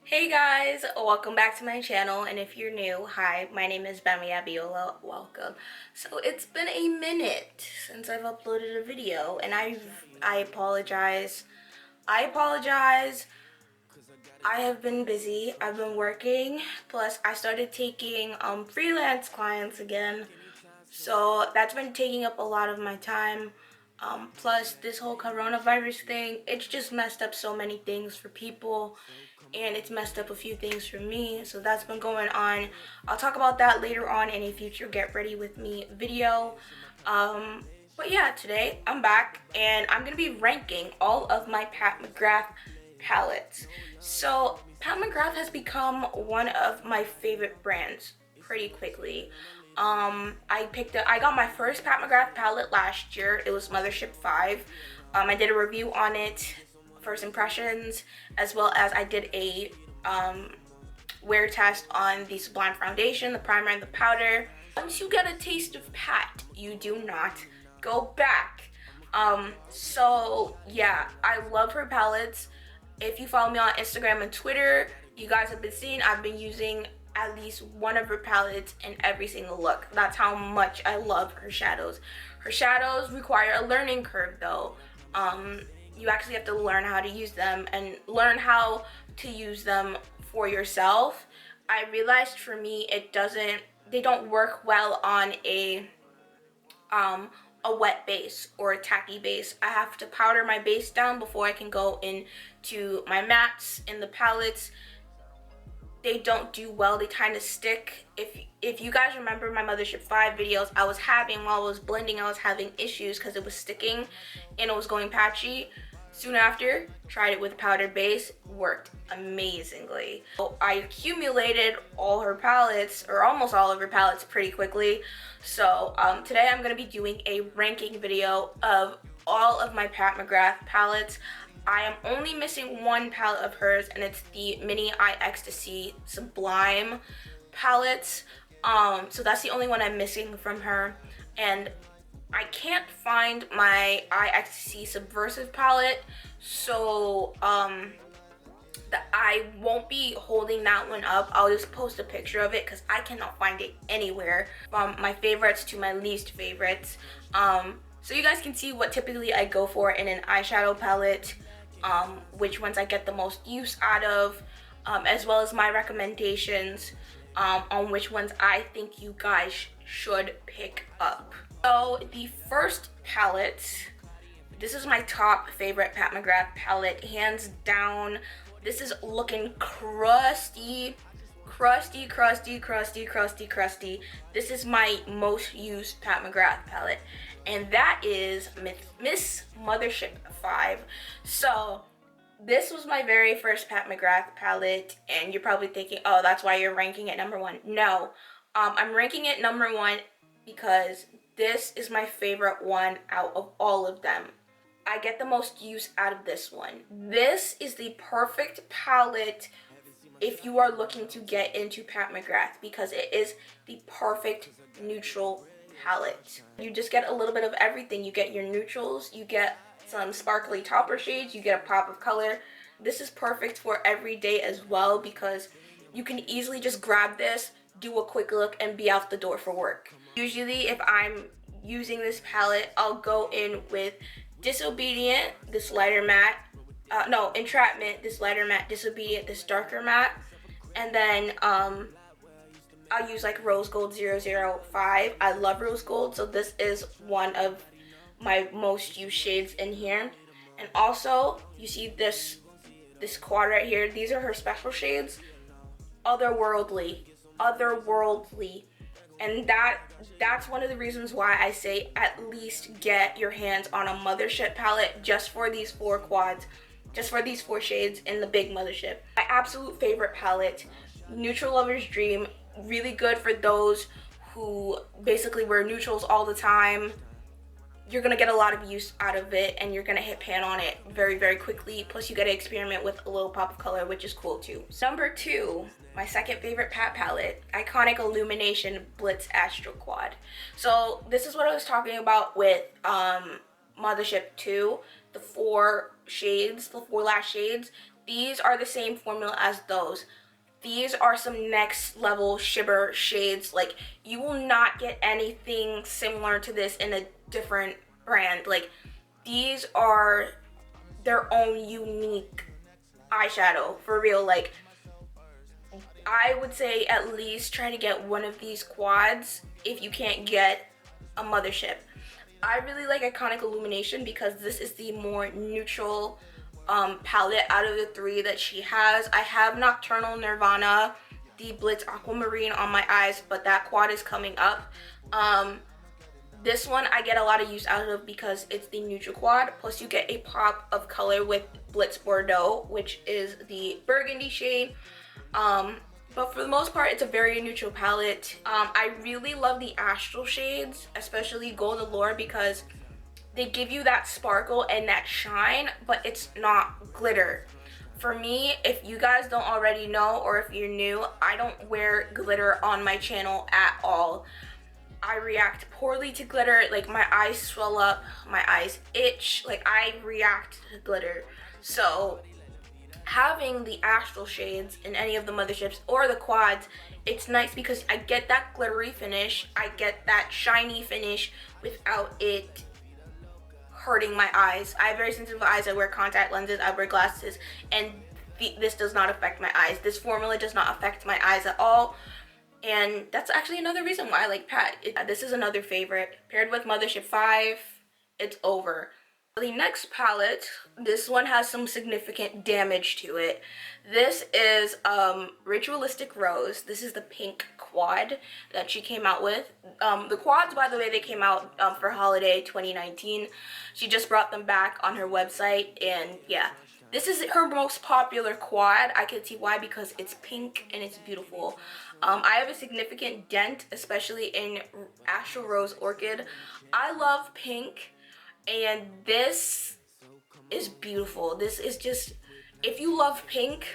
Hey guys, welcome back to my channel, and if you're new, hi, my name is Gbemi Abiola, welcome. So it's been a minute since I've uploaded a video, and I apologize. I have been busy. I've been working, plus I started taking freelance clients again. So that's been taking up a lot of my time. Plus this whole coronavirus thing, it's just messed up so many things for people, and it's messed up a few things for me. So that's been going on. I'll talk about that later on in a future Get Ready With Me video. But yeah, today I'm back and I'm gonna be ranking all of my Pat McGrath palettes. So Pat McGrath has become one of my favorite brands pretty quickly. I got my first Pat McGrath palette last year. It was Mothership V. I did a review on it, first impressions, as well as I did a wear test on the Sublime foundation, the primer, and the powder. Once you get a taste of Pat, you do not go back. So yeah, I love her palettes. If you follow me on Instagram and Twitter, you guys have been seeing I've been using at least one of her palettes in every single look. That's how much I love her shadows. Her shadows require a learning curve though. You actually have to learn how to use them and learn how to use them for yourself. I realized for me they don't work well on a wet base or a tacky base. I have to powder my base down before I can go into my mattes. In the palettes, they don't do well. They kind of stick. If you guys remember my Mothership V videos, while I was blending, I was having issues because it was sticking and it was going patchy. Soon after, tried it with powder base, worked amazingly. So I accumulated all her palettes, or almost all of her palettes, pretty quickly. So today I'm going to be doing a ranking video of all of my Pat McGrath palettes. I am only missing one palette of hers, and it's the Mini Eye Ecstasy Sublime palettes. So that's the only one I'm missing from her, and I can't find my Eye Ecstasy Subversive palette, so I won't be holding that one up. I'll just post a picture of it because I cannot find it anywhere, from my favorites to my least favorites. So you guys can see what typically I go for in an eyeshadow palette, which ones I get the most use out of, as well as my recommendations on which ones I think you guys should pick up. So the first palette, this is my top favorite Pat McGrath palette, hands down. This is looking crusty. This is my most used Pat McGrath palette, and that is Miss Mothership V. So this was my very first Pat McGrath palette, and you're probably thinking, oh, that's why you're ranking it number one. No, I'm ranking it number one because this is my favorite one out of all of them. I get the most use out of this one. This is the perfect palette if you are looking to get into Pat McGrath, because it is the perfect neutral palette. You just get a little bit of everything. You get your neutrals, you get some sparkly topper shades, you get a pop of color. This is perfect for every day as well, because you can easily just grab this, do a quick look, and be out the door for work. Usually if I'm using this palette, I'll go in with Disobedient, this lighter matte, Entrapment, this lighter matte, Disobedient, this darker matte, and then I'll use like Rose Gold 005. I love Rose Gold, so this is one of my most used shades in here. And also, you see this quad right here, these are her special shades. Otherworldly, and that's one of the reasons why I say at least get your hands on a Mothership palette just for these four quads, just for these four shades in the big Mothership. My absolute favorite palette, Neutral Lover's Dream, really good for those who basically wear neutrals all the time. You're gonna get a lot of use out of it, and you're gonna hit pan on it very quickly. Plus you get to experiment with a little pop of color, which is cool too. Number two, my second favorite Pat palette, Iconic Illumination Blitz Astral Quad. So this is what I was talking about with Mothership II, the four last shades. these are the same formula as those. These are some next level shimmer shades. Like, you will not get anything similar to this in a different brand. Like, these are their own unique eyeshadow, for real. Like, I would say at least try to get one of these quads if you can't get a Mothership. I really like Iconic Illumination because this is the more neutral palette out of the three that she has. I have Nocturnal Nirvana, the Blitz Aquamarine on my eyes, but that quad is coming up. This one I get a lot of use out of because it's the neutral quad, plus you get a pop of color with Blitz Bordeaux, which is the burgundy shade. But for the most part, it's a very neutral palette. I really love the Astral shades, especially Gold Allure, because they give you that sparkle and that shine, but it's not glitter. For me, if you guys don't already know, or if you're new, I don't wear glitter on my channel at all. I react poorly to glitter. Like, my eyes swell up, my eyes itch, like I react to glitter. So having the Astral shades in any of the Motherships or the quads, it's nice because I get that glittery finish, I get that shiny finish without it hurting my eyes. I have very sensitive eyes. I wear contact lenses, I wear glasses, and this does not affect my eyes. This formula does not affect my eyes at all, and that's actually another reason why I like Pat. This is another favorite. Paired with Mothership V, it's over. The next palette, this one has some significant damage to it. This is Ritualistic Rose. This is the pink quad that she came out with. The quads, by the way, they came out for holiday 2019. She just brought them back on her website, and yeah, this is her most popular quad. I can see why, because it's pink and it's beautiful. I have a significant dent, especially in Astral Rose Orchid. I love pink, and this is beautiful. This is just, if you love pink,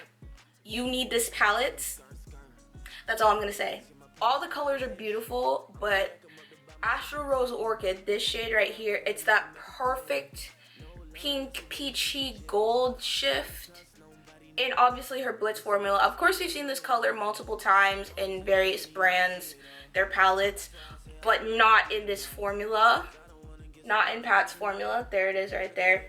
you need this palette. That's all I'm gonna say. All the colors are beautiful, but Astral Rose Orchid, this shade right here, it's that perfect pink, peachy, gold shift. And obviously her Blitz formula. Of course, we've seen this color multiple times in various brands, their palettes, but not in this formula. Not in Pat's formula. There it is right there.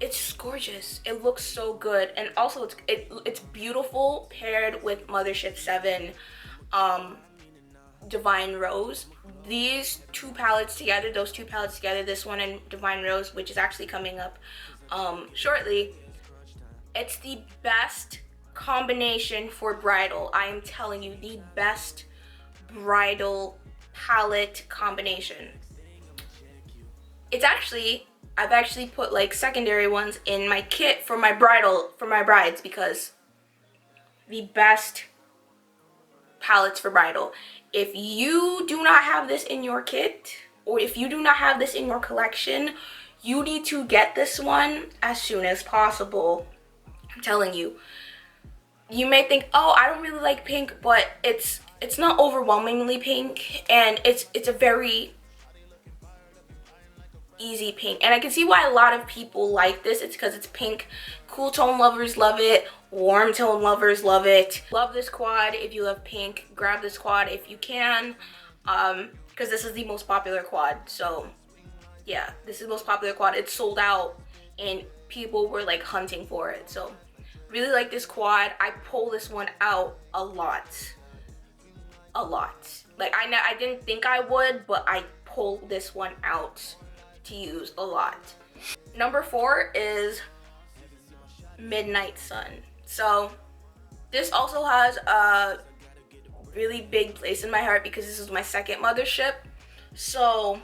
It's just gorgeous. It looks so good, and also it's beautiful paired with Mothership VII, Divine Rose. These two palettes together, those two palettes together, this one and Divine Rose, which is actually coming up shortly, it's the best combination for bridal. I am telling you, the best bridal palette combination. It's actually, I've actually put like secondary ones in my kit for my brides, because the best palettes for bridal. If you do not have this in your kit, or if you do not have this in your collection, you need to get this one as soon as possible. I'm telling you. You may think, oh, I don't really like pink, but it's not overwhelmingly pink, and it's a very easy pink, and I can see why a lot of people like this. It's because it's pink. Cool tone lovers love it, warm tone lovers love it. Love this quad. If you love pink, grab this quad if you can, because this is the most popular quad. So yeah, this is the most popular quad. It's sold out and people were like hunting for it. So really like this quad. I pull this one out a lot. Like, I didn't think I would, but I pull this one out to use a lot. Number 4 is Midnight Sun. So this also has a really big place in my heart because this is my second Mothership. So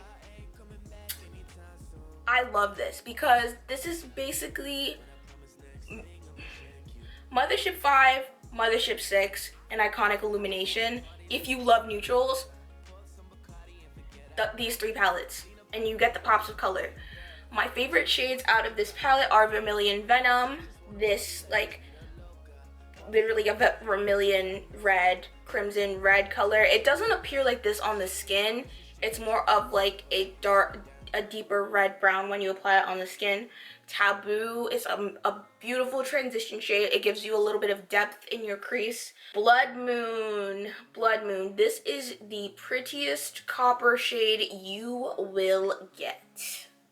I love this because this is basically Mothership V, Mothership VI, and Iconic Illumination. If you love neutrals, these 3 palettes, and you get the pops of color. My favorite shades out of this palette are Vermilion Venom, this like literally a vermilion red, crimson red color. It doesn't appear like this on the skin. It's more of like a a deeper red brown when you apply it on the skin. Taboo is a beautiful transition shade. It gives you a little bit of depth in your crease. Blood Moon. Blood Moon. This is the prettiest copper shade you will get.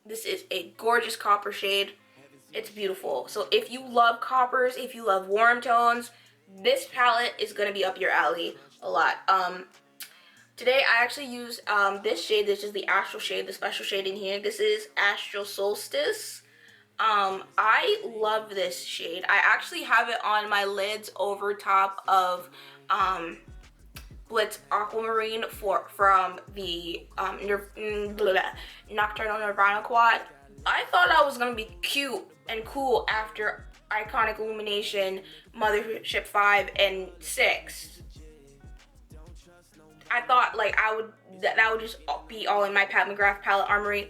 This is a gorgeous copper shade. It's beautiful. So if you love coppers, if you love warm tones, this palette is going to be up your alley a lot. Today I actually used this shade. This is the Astral shade, the special shade in here. This is Astral Solstice. I love this shade. I actually have it on my lids over top of Blitz Aquamarine from the Nocturnal Nirvana quad. I thought I was gonna be cute and cool after Iconic Illumination, Mothership V and VI. I thought like that would just be all in my Pat McGrath palette armory.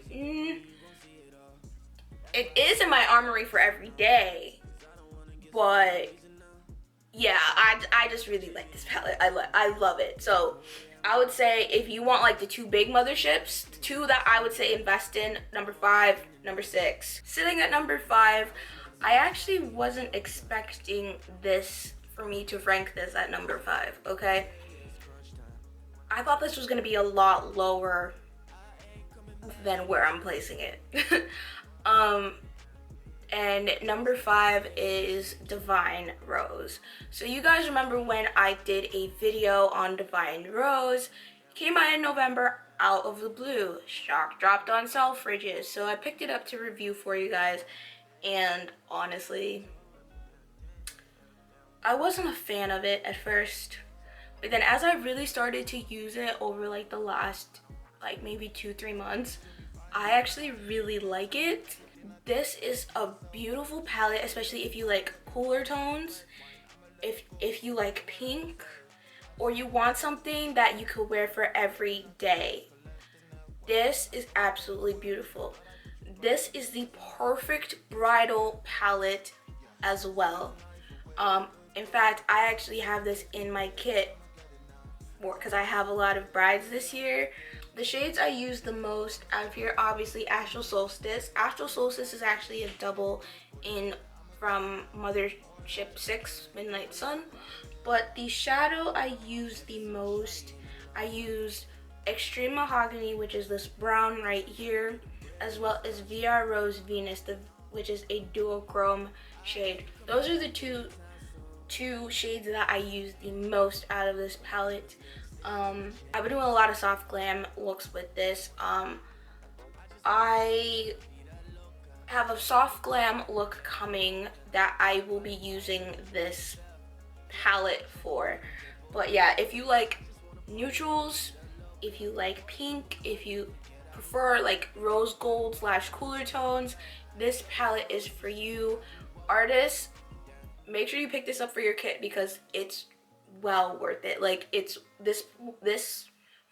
It is in my armory for every day, but yeah, I just really like this palette. I love it. So I would say if you want like the two big motherships, the two that I would say invest in, number 5, number 6. Sitting at number 5, I actually wasn't expecting this for me to rank this at number 5, okay? I thought this was gonna be a lot lower than where I'm placing it. And number 5 is Divine Rose. So you guys remember when I did a video on Divine Rose? It came out in November out of the blue. Shock dropped on Selfridges. So I picked it up to review for you guys. And honestly, I wasn't a fan of it at first. But then as I really started to use it over like the last like maybe 2-3 months, I actually really like it. This is a beautiful palette, especially if you like cooler tones, if you like pink, or you want something that you could wear for every day. This is absolutely beautiful. This is the perfect bridal palette as well. In fact, I actually have this in my kit because I have a lot of brides this year. The shades I use the most out of here, obviously Astral Solstice. Astral Solstice is actually a double in from Mothership VI, Midnight Sun. But the shadow I use the most, I used Extreme Mahogany, which is this brown right here, as well as VR Rose Venus, which is a duochrome shade. Those are the two shades that I use the most out of this palette. I've been doing a lot of soft glam looks with this. I have a soft glam look coming that I will be using this palette for. But yeah, if you like neutrals, if you like pink, if you prefer like rose gold / cooler tones, this palette is for you. Artists, make sure you pick this up for your kit because it's well worth it. Like this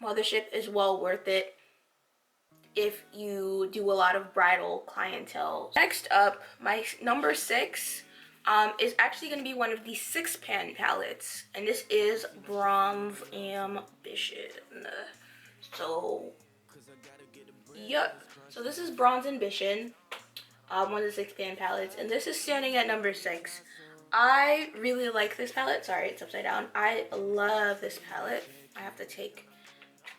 Mothership is well worth it if you do a lot of bridal clientele. Next up, my number 6 is actually going to be one of the 6-pan palettes, and this is Bronze Ambition. So yeah, so this is Bronze Ambition, one of the 6-pan palettes, and this is standing at number 6. I really like this palette. Sorry, it's upside down. I love this palette. I have to take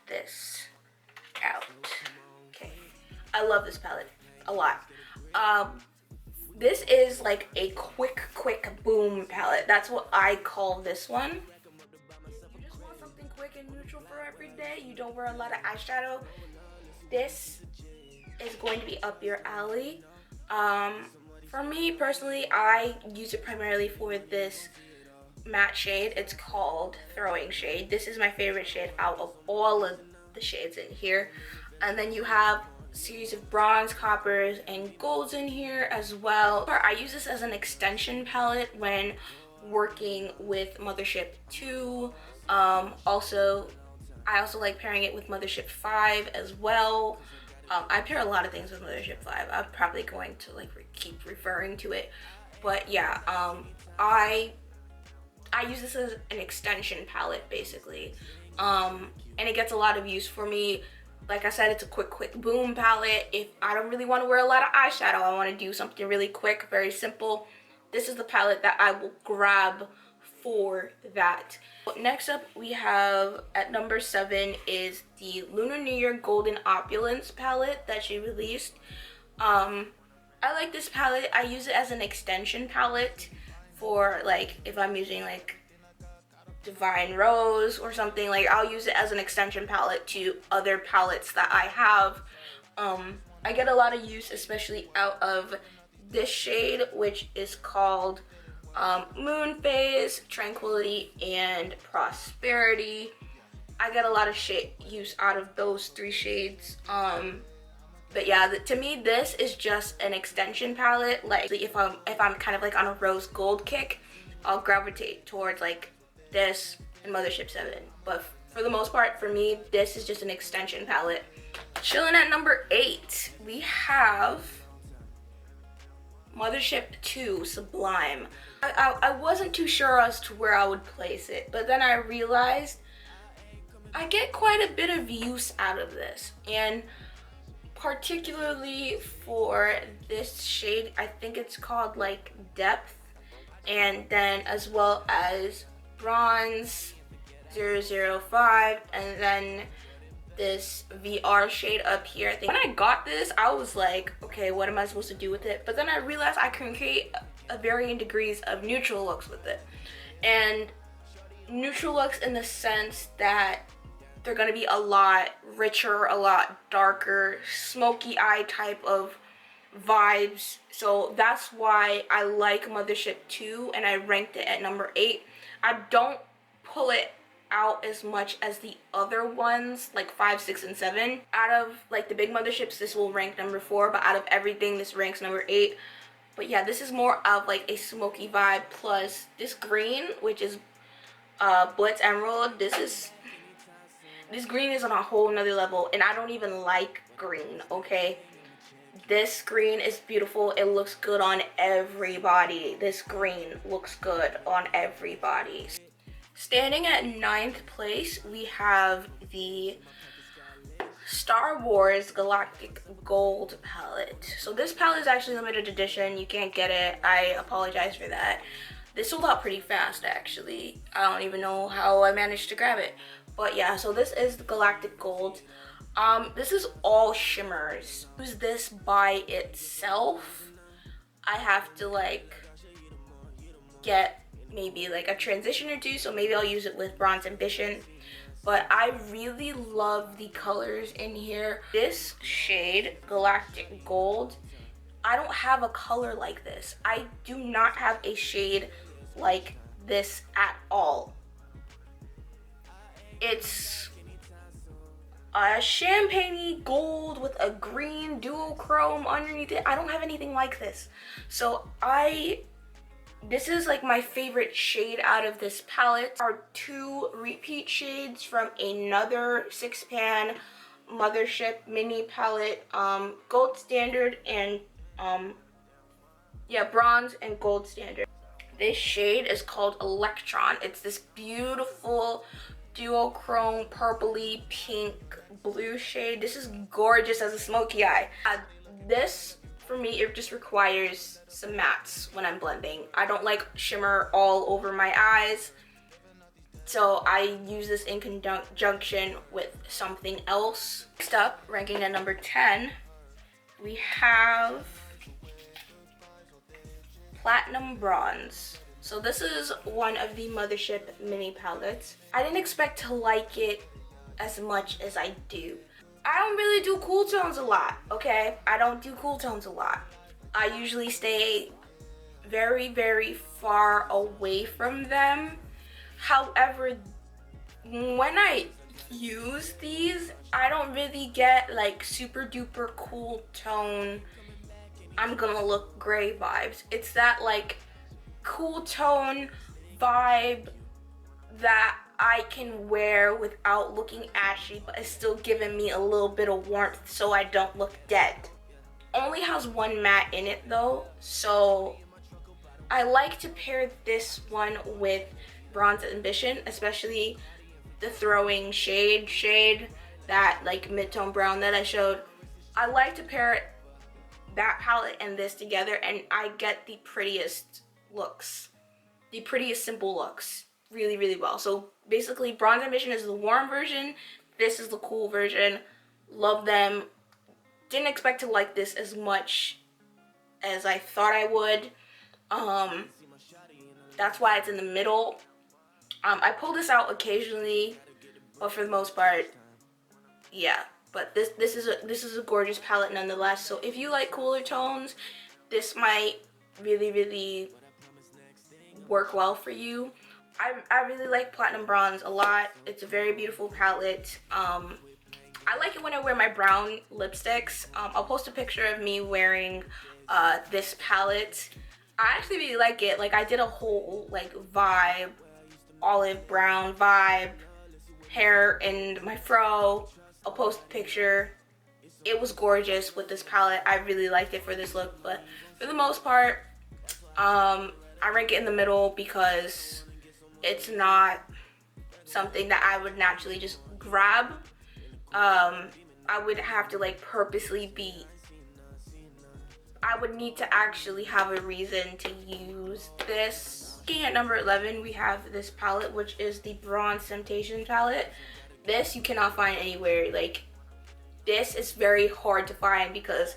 this out. Okay. I love this palette a lot. This is like a quick boom palette. That's what I call this one. You just want something quick and neutral for every day. You don't wear a lot of eyeshadow. This is going to be up your alley. For me personally, I use it primarily for this matte shade. It's called Throwing Shade. This is my favorite shade out of all of the shades in here. And then you have a series of bronze, coppers, and golds in here as well. I use this as an extension palette when working with Mothership II. I also like pairing it with Mothership V as well. I pair a lot of things with Mothership V. I'm probably going to like keep referring to it, but yeah, I use this as an extension palette basically, and it gets a lot of use for me Like I said, it's a quick boom palette. If I don't really want to wear a lot of eyeshadow, I want to do something really quick, very simple, this is the palette that I will grab for that. Next up, we have at number 7 is the Lunar New Year Golden Opulence palette that she released. I like this palette. I use it as an extension palette for like if I'm using like Divine Rose or something. Like I'll use it as an extension palette to other palettes that I have. I get a lot of use, especially out of this shade, which is called Moon Phase, Tranquility, and Prosperity. I get a lot of use out of those 3 shades. But yeah, to me, this is just an extension palette. Like if I'm kind of like on a rose gold kick, I'll gravitate towards like this and Mothership VII. But for the most part, for me, this is just an extension palette. Chilling at number 8, we have Mothership II Sublime. I wasn't too sure as to where I would place it, but then I realized I get quite a bit of use out of this, and particularly for this shade, I think it's called like Depth, and then as well as Bronze 005, and then this VR shade up here. I think when I got this, I was like, okay, what am I supposed to do with it? But then I realized I can create a varying degrees of neutral looks with it. And neutral looks in the sense that they're gonna be a lot richer, a lot darker, smoky eye type of vibes. So that's why I like Mothership 2 and I ranked it at number 8. I don't pull it out as much as the other ones like 5, 6, and 7. Out of like the big motherships, this will rank number 4, but out of everything, this ranks number 8. But yeah, this is more of like a smoky vibe, plus this green, which is Blitz Emerald. This green is on a whole nother level, and I don't even like green, okay? This green is beautiful. It looks good on everybody. This green looks good on everybody. Standing at 9th place, we have the Star Wars Galactic Gold palette. So this palette is actually limited edition. You can't get it. I apologize for that. This sold out pretty fast, actually. I don't even know how I managed to grab it. But yeah, so this is the Galactic Gold. This is all shimmers. Use this by itself. I have to like get maybe like a transition or 2, so maybe I'll use it with Bronze Ambition. But I really love the colors in here. This shade, Galactic Gold, I don't have a color like this. I do not have a shade like this at all. It's a champagne-y gold with a green dual chrome underneath it. I don't have anything like this. So this is like my favorite shade out of this palette. There are 2 repeat shades from another 6-pan Mothership mini palette, Gold Standard and Bronze and Gold Standard. This shade is called Electron. It's this beautiful duochrome purpley pink blue shade. This is gorgeous as a smoky eye. This for me, it just requires some mattes when I'm blending. I don't like shimmer all over my eyes, so I use this in conjunction with something else. Next up, ranking at number 10, we have Platinum Bronze. So this is one of the Mothership mini palettes. I didn't expect to like it as much as I do. I don't really do cool tones a lot, okay? I don't do cool tones a lot. I usually stay very, very far away from them. However, when I use these, I don't really get like super duper cool tone, I'm gonna look gray vibes. It's that like cool tone vibe that I can wear without looking ashy, but it's still giving me a little bit of warmth so I don't look dead. Only has 1 matte in it though, so I like to pair this one with Bronze Ambition, especially the throwing shade. that like mid-tone brown that I showed. I like to pair that palette and this together, and I get the prettiest looks, the prettiest simple looks really, really well. So basically, Bronze Ambition is the warm version, this is the cool version. Love them. Didn't expect to like this as much as I thought I would. That's why it's in the middle. I pull this out occasionally, but for the most part, yeah. But this is a gorgeous palette nonetheless. So if you like cooler tones, this might really, really work well for you. I really like Platinum Bronze a lot. It's a very beautiful palette. I like it when I wear my brown lipsticks. I'll post a picture of me wearing this palette. I actually really like it. Like, I did a whole like vibe, olive brown vibe, hair and my fro. I'll post a picture. It was gorgeous with this palette. I really liked it for this look, but for the most part, I rank it in the middle because it's not something that I would naturally just grab. I would have to like purposely be, I would need to actually have a reason to use this. Looking at number 11, we have this palette, which is the Bronze Temptation palette. This you cannot find anywhere. Like, this is very hard to find because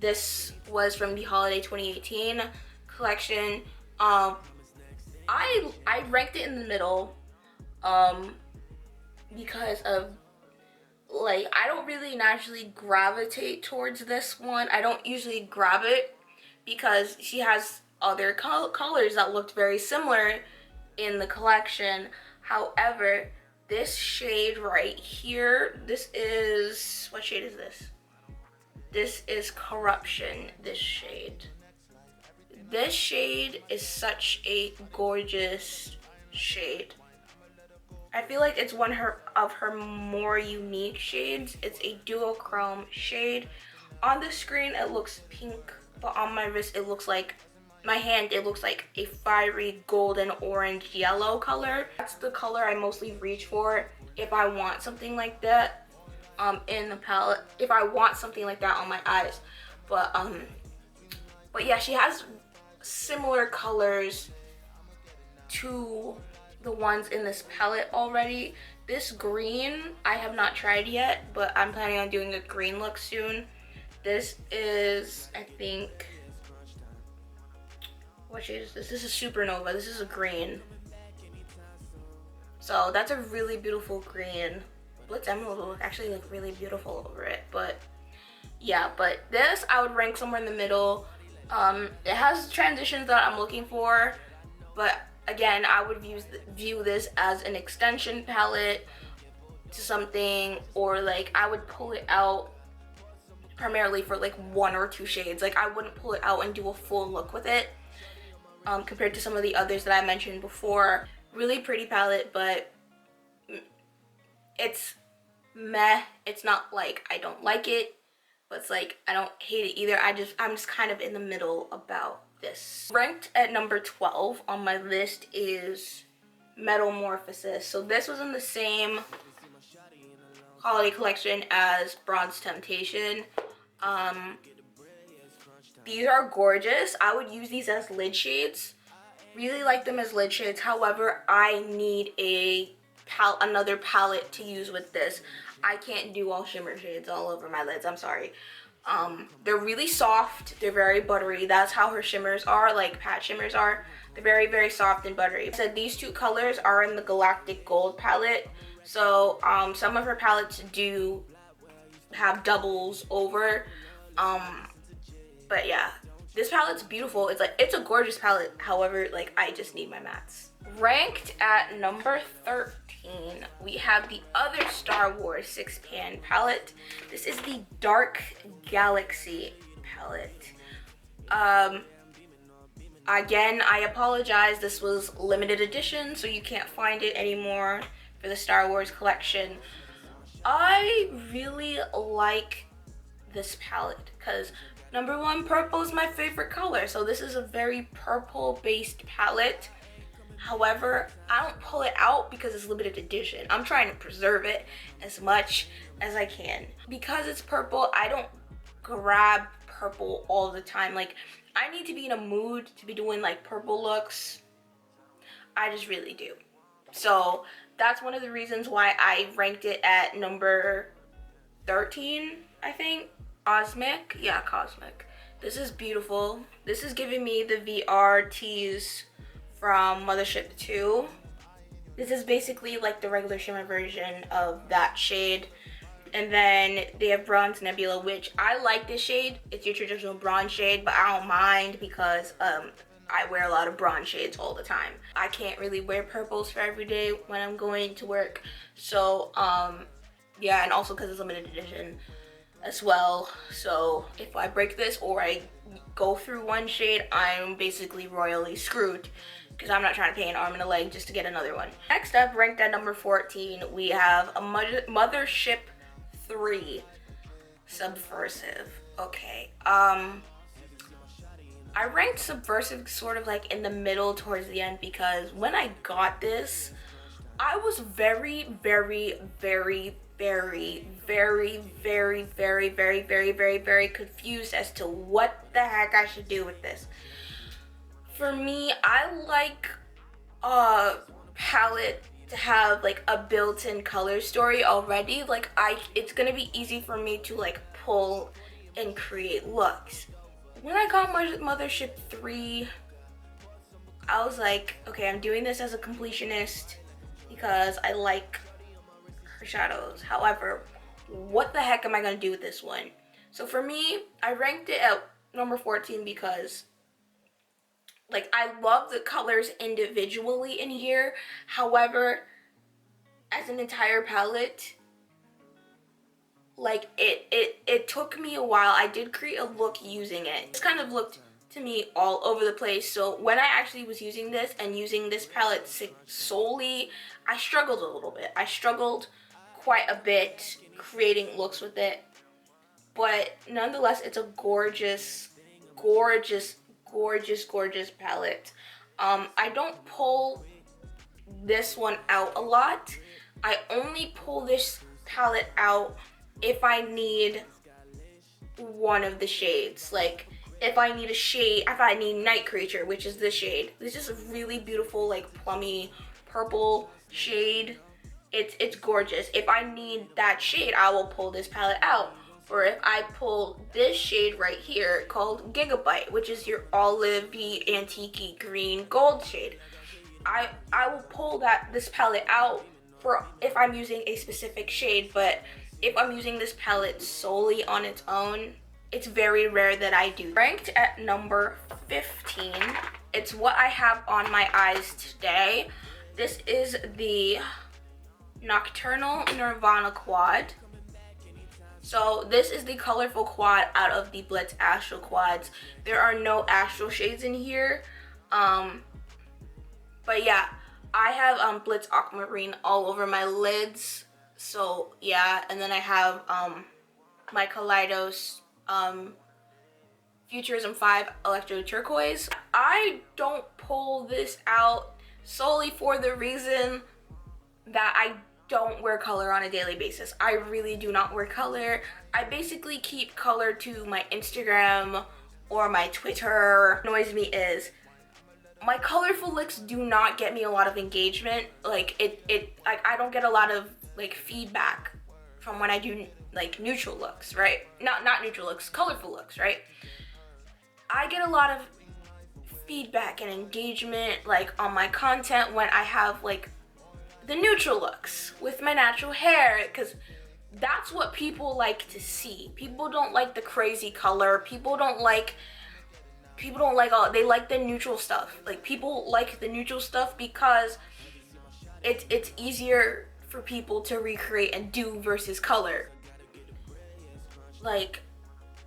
this was from the holiday 2018 collection. I ranked it in the middle because of, like, I don't really naturally gravitate towards this one. I don't usually grab it because she has other colors that looked very similar in the collection. However, this shade right here, this is, what shade is this? This is Corruption, this shade. This shade is such a gorgeous shade. I feel like it's one of her more unique shades. It's a duochrome shade. On the screen it looks pink, but on my wrist it looks like, my hand, it looks like a fiery golden orange yellow color. That's the color I mostly reach for if I want something like that in the palette, if I want something like that on my eyes. But yeah, she has similar colors to the ones in this palette already. This green I have not tried yet, but I'm planning on doing a green look soon. This is, I think, what shade is this? This is Supernova. This is a green. So that's a really beautiful green. Blitz Emerald will actually look really beautiful over it. But yeah, but this I would rank somewhere in the middle. It has transitions that I'm looking for, but again, I would view this as an extension palette to something, or like I would pull it out primarily for like 1 or 2 shades. Like, I wouldn't pull it out and do a full look with it. Compared to some of the others that I mentioned before. Really pretty palette, but it's meh. It's not like I don't like it, but it's like I don't hate it either. I'm just kind of in the middle about this. Ranked at number 12 on my list is Metamorphosis. So this was in the same holiday collection as Bronze Temptation. These are gorgeous. I would use these as lid shades. Really like them as lid shades. However, I need another palette to use with this. I can't do all shimmer shades all over my lids. I'm sorry. They're really soft. They're very buttery. That's how her shimmers are, like pat shimmers are. They're very, very soft and buttery. So these 2 colors are in the Galactic Gold palette. So some of her palettes do have doubles over. But yeah, this palette's beautiful. It's a gorgeous palette. However, like, I just need my mattes. Ranked at number 13, we have the other Star Wars 6-pan palette. This is the Dark Galaxy palette. Again, I apologize. This was limited edition, so you can't find it anymore for the Star Wars collection. I really like this palette because, number 1, purple is my favorite color. So this is a very purple based palette. However, I don't pull it out because it's limited edition. I'm trying to preserve it as much as I can. Because it's purple, I don't grab purple all the time. Like, I need to be in a mood to be doing like purple looks. I just really do. So that's one of the reasons why I ranked it at number 13, I think. Cosmic, yeah, Cosmic. This is beautiful. This is giving me the VR tease from Mothership II. This is basically like the regular shimmer version of that shade. And then they have Bronze Nebula, which I like this shade. It's your traditional bronze shade, but I don't mind because I wear a lot of bronze shades all the time. I can't really wear purples for every day when I'm going to work. So yeah, and also because it's limited edition as well. So if I break this or I go through one shade, I'm basically royally screwed because I'm not trying to pay an arm and a leg just to get another one. Next up, ranked at number 14, we have a Mothership III Subversive. Okay, I ranked Subversive sort of like in the middle towards the end because when I got this, I was very confused as to what the heck I should do with this. For me, I like a palette to have like a built-in color story already. Like it's gonna be easy for me to like pull and create looks. When I got Mothership III, I was like, okay, I'm doing this as a completionist because I like her shadows. However, what the heck am I gonna do with this one? So for me, I ranked it at number 14 because like I love the colors individually in here. However, as an entire palette, like it took me a while. I did create a look using it. This kind of looked to me all over the place. So when I actually was using this and using this palette solely, I struggled a little bit. I struggled quite a bit creating looks with it. But nonetheless, it's a gorgeous palette. I don't pull this one out a lot. I only pull this palette out if I need one of the shades. Like if I need a shade, if I need Night Creature, which is this shade. This is a really beautiful like plummy purple shade. It's gorgeous. If I need that shade, I will pull this palette out. Or if I pull this shade right here called Gigabyte, which is your olivey, antique green gold shade, I will pull this palette out for if I'm using a specific shade. But if I'm using this palette solely on its own, it's very rare that I do. Ranked at number 15, it's what I have on my eyes today. This is the Nocturnal Nirvana quad. So this is the colorful quad out of the Blitz Astral quads. There are no astral shades in here. But yeah, I have Blitz Aquamarine all over my lids. So yeah, and then I have my Kaleidos Futurism 5 Electro Turquoise. I don't pull this out solely for the reason that I don't wear color on a daily basis. I really do not wear color. I basically keep color to my Instagram or my Twitter. What annoys me is my colorful looks do not get me a lot of engagement. Like I don't get a lot of like feedback from when I do like neutral looks, right? Not neutral looks, colorful looks, right? I get a lot of feedback and engagement like on my content when I have like the neutral looks with my natural hair, because that's what people like to see. People don't like the crazy color. People don't like all, they like the neutral stuff. Like people like the neutral stuff because it's easier for people to recreate and do versus color. Like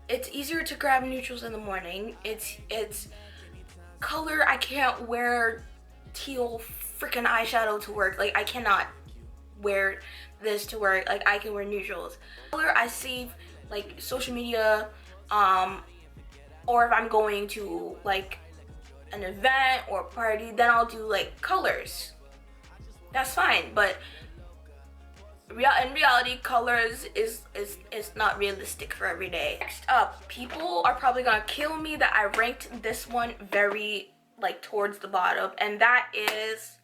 it's easier to grab neutrals in the morning. It's color. I can't wear teal freaking eyeshadow to work. Like I cannot wear this to work. Like I can wear neutrals. Color I save like social media, or if I'm going to like an event or a party, then I'll do like colors. That's fine, but in reality, colors is not realistic for every day. Next up, people are probably gonna kill me that I ranked this one very like towards the bottom, and that is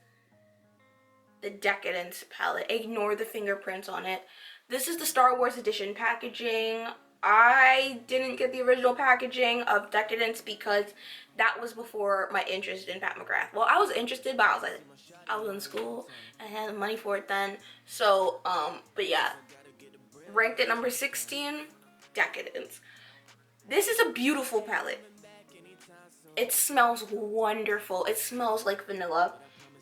the Decadence palette. Ignore the fingerprints on it. This is the Star Wars edition packaging. I didn't get the original packaging of Decadence because that was before my interest in Pat McGrath. Well, I was interested, but I was in school and I had the money for it then. So, but yeah, ranked at number 16, Decadence. This is a beautiful palette. It smells wonderful. It smells like vanilla.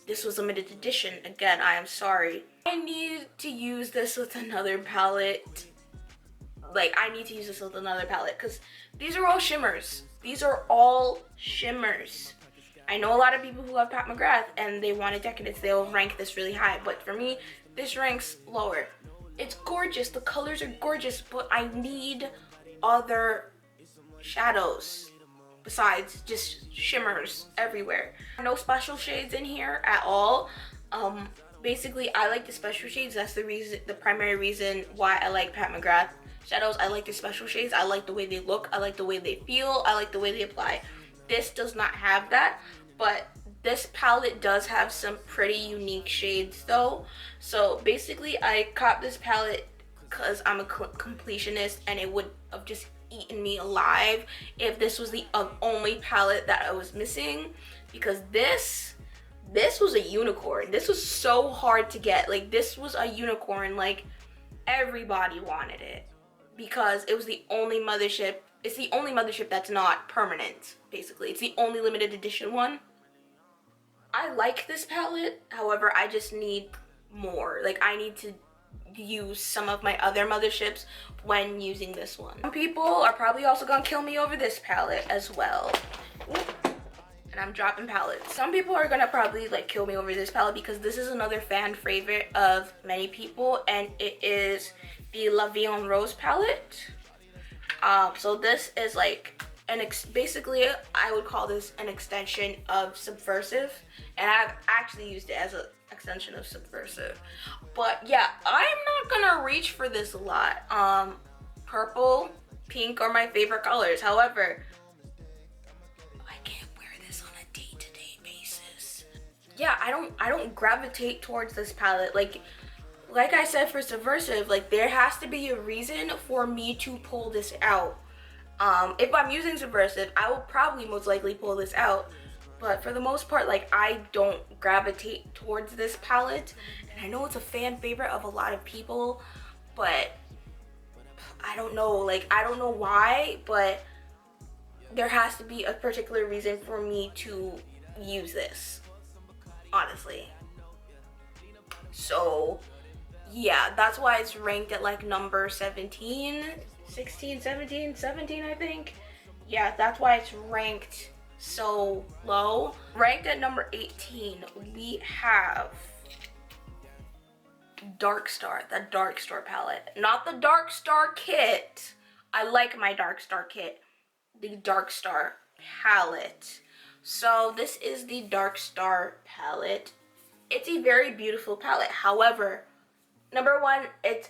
This was limited edition. Again, I am sorry. I need to use this with another palette. Like, I need to use this with another palette because these are all shimmers. These are all shimmers. I know a lot of people who love Pat McGrath and they wanted Decadence. They'll rank this really high, but for me, this ranks lower. It's gorgeous. The colors are gorgeous, but I need other shadows besides just shimmers everywhere. No special shades in here at all. Basically, I like the special shades. That's the primary reason why I like Pat McGrath shadows. I like the special shades. I like the way they look. I like the way they feel. I like the way they apply. This does not have that, but this palette does have some pretty unique shades though. So basically, I caught this palette because I'm a completionist, and it would have just eaten me alive if this was the only palette that I was missing, because this was a unicorn. This was so hard to get. Like, this was a unicorn. Like, everybody wanted it because it was the only mothership. It's the only mothership that's not permanent, basically. It's the only limited edition one. I like this palette, however, I just need more. Like, I need to use some of my other motherships when using this one. Some people are probably also gonna kill me over this palette as well. And I'm dropping palettes. Some people are gonna probably like kill me over this palette because this is another fan favorite of many people, and it is the La Vie en Rose palette. So this is like basically I would call this an extension of Subversive, and I've actually used it as an extension of Subversive. But yeah, I'm not gonna reach for this a lot. Purple, pink are my favorite colors. However, I can't wear this on a day-to-day basis. Yeah, I don't gravitate towards this palette. Like I said for Subversive, like there has to be a reason for me to pull this out. If I'm using Subversive, I will probably most likely pull this out. But for the most part, like, I don't gravitate towards this palette. And I know it's a fan favorite of a lot of people, but I don't know, like, I don't know why, but there has to be a particular reason for me to use this, honestly. So yeah, that's why it's ranked at like number 17, 16, 17, 17, I think. Yeah, that's why it's ranked so low. Ranked at number 18, we have Dark Star, the Dark Star palette. Not the Dark Star kit. I like my Dark Star kit. The Dark Star palette. So this is the Dark Star palette. It's a very beautiful palette. However, number one,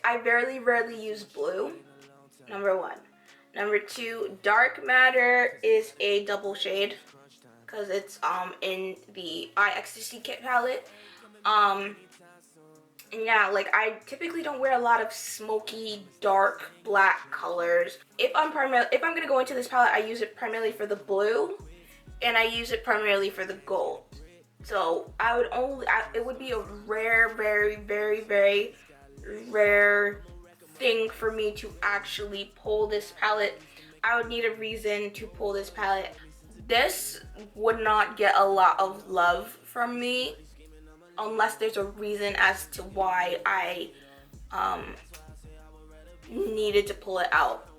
I very rarely use blue. Number one. Number two, Dark Matter is a double shade because it's in the Ecstasy Kit palette. And yeah, like I typically don't wear a lot of smoky, dark, black colors. If I'm gonna go into this palette, I use it primarily for the blue, and I use it primarily for the gold. So it would be a rare, very, very, very rare thing for me to actually pull this palette. I would need a reason to pull this palette. This would not get a lot of love from me unless there's a reason as to why I needed to pull it out.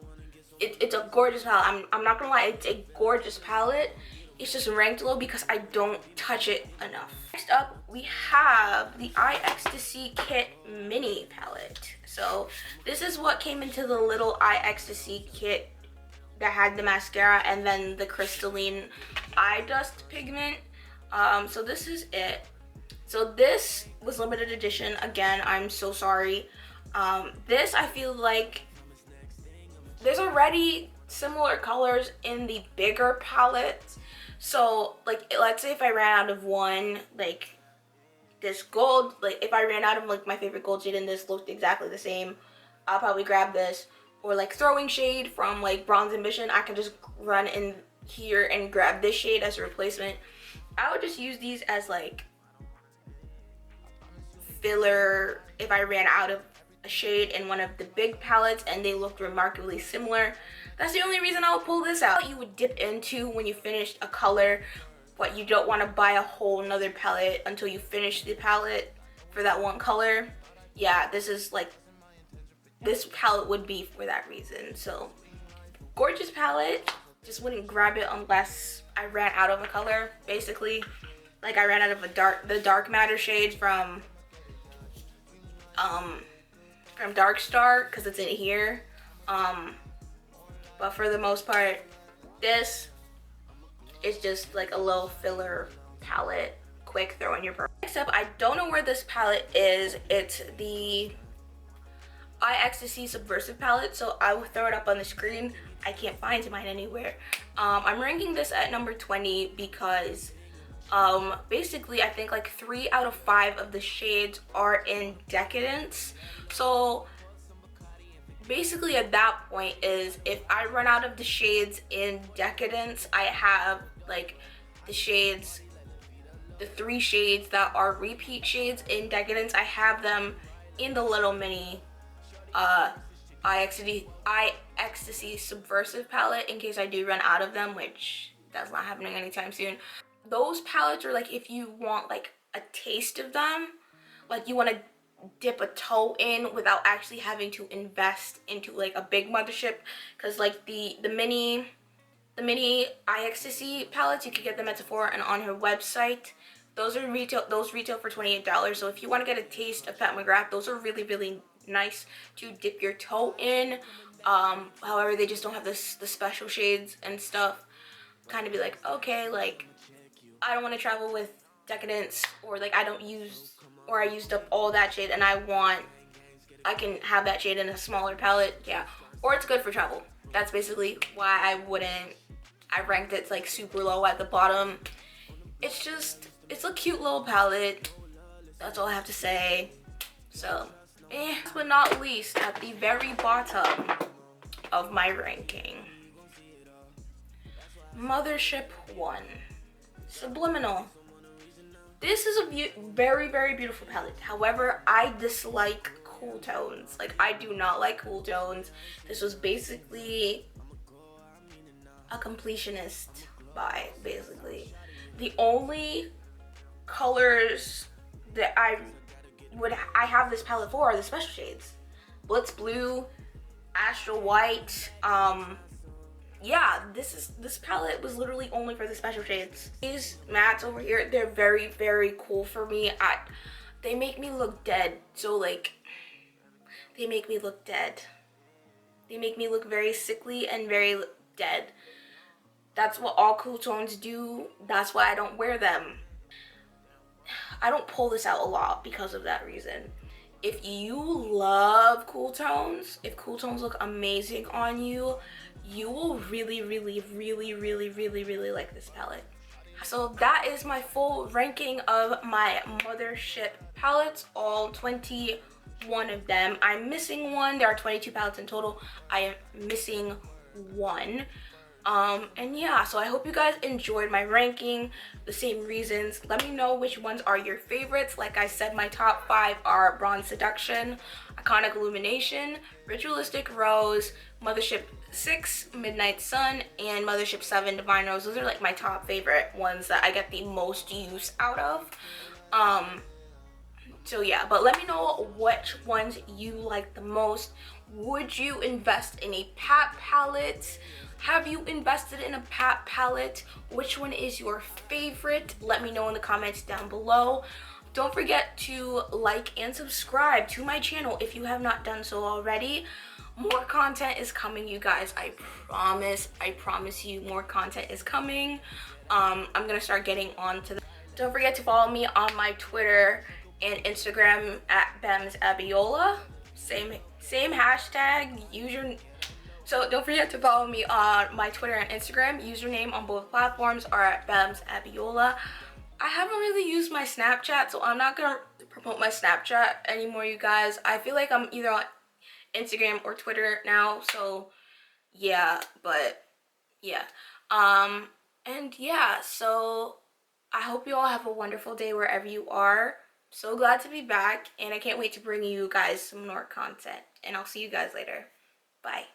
It's a gorgeous palette. I'm not gonna lie, it's a gorgeous palette. It's just ranked low because I don't touch it enough. Next up, we have the Ecstasy Kit Mini palette. So this is what came into the little Ecstasy Kit that had the mascara and then the crystalline eye dust pigment. So this is it. So this was limited edition. Again, I'm so sorry. This, I feel like there's already similar colors in the bigger palettes. So like, let's say if I ran out of one, like this gold, like if I ran out of like my favorite gold shade and this looked exactly the same, I'll probably grab this. Or like throwing shade from like Bronze Ambition, I can just run in here and grab this shade as a replacement. I would just use these as like filler if I ran out of a shade in one of the big palettes and they looked remarkably similar. That's the only reason I'll pull this out. You would dip into when you finished a color, but you don't want to buy a whole nother palette until you finish the palette for that one color. Yeah, this is like, this palette would be for that reason. So gorgeous palette, just wouldn't grab it unless I ran out of a color, basically. Like I ran out of the dark matter shade from Dark Star, because it's in here. But for the most part, this is just like a little filler palette, quick throw in your purse. Next up, I don't know where this palette is. It's the Ecstasy Subversive palette, so I will throw it up on the screen. I can't find mine anywhere. I'm ranking this at number 20 because basically I think like 3 out of 5 of the shades are in Decadence. So basically at that point is, if I run out of the shades in Decadence, I have like the shades, the 3 shades that are repeat shades in Decadence, I have them in the little mini Ecstasy Subversive palette in case I do run out of them, which that's not happening anytime soon. Those palettes are like if you want like a taste of them, like you want to dip a toe in without actually having to invest into like a big Mothership, because like the mini Ecstasy palettes, you can get them at Sephora and on her website. Those retail for $28. So if you want to get a taste of Pat McGrath, those are really nice to dip your toe in. However, they just don't have the special shades and stuff. Kind of be like, okay, like I don't want to travel with Decadence, or like I used up all that shade and I can have that shade in a smaller palette. Yeah, or it's good for travel. That's basically why I ranked it like super low at the bottom. It's a cute little palette. That's all I have to say. So, last but not least, at the very bottom of my ranking, Mothership I, Subliminal. This is a very beautiful palette. However, I dislike cool tones. Like, I do not like cool tones. This was basically a completionist buy, basically. The only colors that I have this palette for are the special shades. Blitz Blue, Astral White. Yeah, this palette was literally only for the special shades. These mattes over here, they're very cool for me. They make me look dead. So like, they make me look dead. They make me look very sickly and very dead. That's what all cool tones do. That's why I don't wear them. I don't pull this out a lot because of that reason. If you love cool tones, if cool tones look amazing on you, you will really like this palette. So that is my full ranking of my Mothership palettes, all 21 of them. I'm missing one. There are 22 palettes in total. I am missing one. And yeah, so I hope you guys enjoyed my ranking. The same reasons. Let me know which ones are your favorites. Like I said, my top 5 are Bronze Seduction, Iconic Illumination, Ritualistic Rose, Mothership VI, Midnight Sun, and Mothership VII, Divine Rose. Those are like my top favorite ones that I get the most use out of. So yeah, but let me know which ones you like the most. Would you invest in a pat palette? Have you invested in a pat palette? Which one is your favorite? Let me know in the comments down below. Don't forget to like and subscribe to my channel if you have not done so already. more content is coming, you guys. I promise you, more content is coming. I'm gonna start getting on to the. Don't forget to follow me on my Twitter and Instagram at Gbemi Abiola. Same hashtag. So don't forget to follow me on my Twitter and Instagram. Username on both platforms are at Gbemi Abiola. I haven't really used my Snapchat, so I'm not gonna promote my Snapchat anymore, you guys. I feel like I'm either on Instagram or Twitter now, so yeah, but yeah. And yeah, so I hope you all have a wonderful day wherever you are. So glad to be back, and I can't wait to bring you guys some more content. And I'll see you guys later. Bye.